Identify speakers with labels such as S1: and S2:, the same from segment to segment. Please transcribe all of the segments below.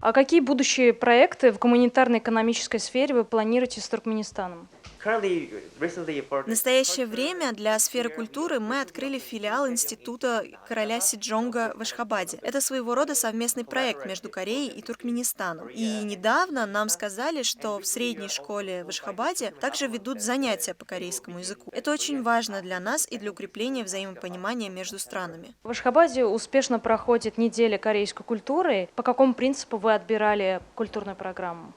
S1: А какие будущие проекты в гуманитарной экономической сфере вы планируете с Туркменистаном?
S2: В настоящее время для сферы культуры мы открыли филиал Института короля Сиджонга в Ашхабаде. Это своего рода совместный проект между Кореей и Туркменистаном. И недавно нам сказали, что в средней школе в Ашхабаде также ведут занятия по корейскому языку. Это очень важно для нас и для укрепления взаимопонимания между странами.
S1: В Ашхабаде успешно проходит неделя корейской культуры. По какому принципу вы отбирали культурную программу?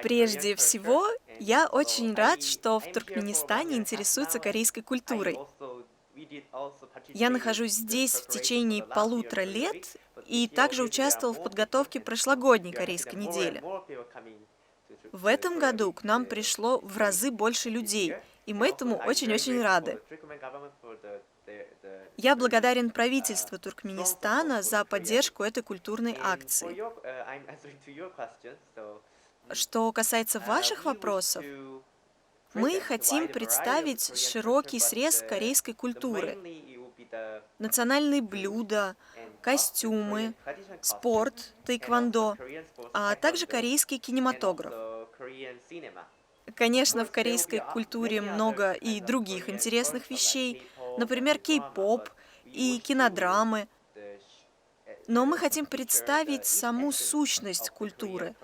S2: Прежде всего, я очень рад, что в Туркменистане интересуются корейской культурой. Я нахожусь здесь в течение 1,5 лет и также участвовал в подготовке прошлогодней корейской недели. В этом году к нам пришло в разы больше людей, и мы этому очень-очень рады. Я благодарен правительству Туркменистана за поддержку этой культурной акции. Что касается ваших вопросов, мы хотим представить широкий срез корейской культуры. Национальные блюда, костюмы, спорт, тэквондо, а также корейский кинематограф. Конечно, в корейской культуре много и других интересных вещей, например, кей-поп и кинодрамы, но мы хотим представить саму сущность культуры,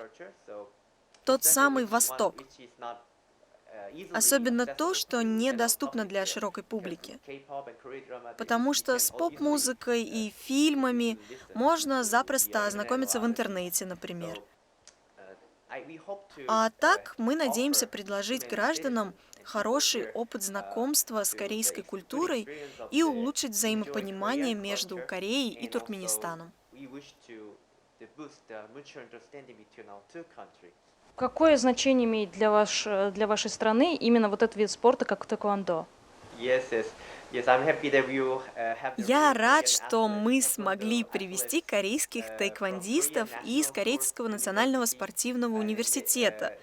S2: тот самый Восток, особенно то, что недоступно для широкой публики, потому что с поп-музыкой и фильмами можно запросто ознакомиться в интернете, например. А так мы надеемся предложить гражданам хороший опыт знакомства с корейской культурой и улучшить взаимопонимание между Кореей и Туркменистаном.
S1: Какое значение имеет для вашей страны именно вот этот вид спорта, как тэквондо?
S2: Я рад, что мы смогли привести корейских тайквандистов из Корейского национального спортивного университета.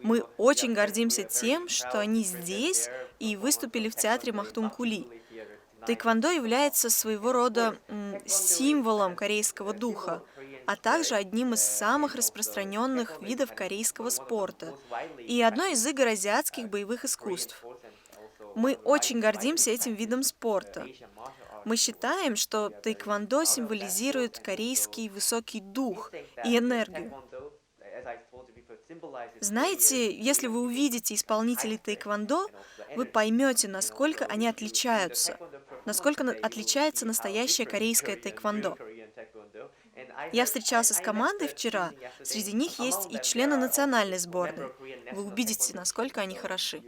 S2: Мы очень гордимся тем, что они здесь и выступили в театре Махтум-Кули. Тайквандо является своего рода символом корейского духа, а также одним из самых распространенных видов корейского спорта и одной из игр азиатских боевых искусств. Мы очень гордимся этим видом спорта. Мы считаем, что тайквандо символизирует корейский высокий дух и энергию. Знаете, если вы увидите исполнителей тайквандо, вы поймете, насколько они отличаются, насколько отличается настоящее корейское тайквандо. Я встречался с командой вчера, среди них есть и члены национальной сборной. Вы увидите, насколько они хороши.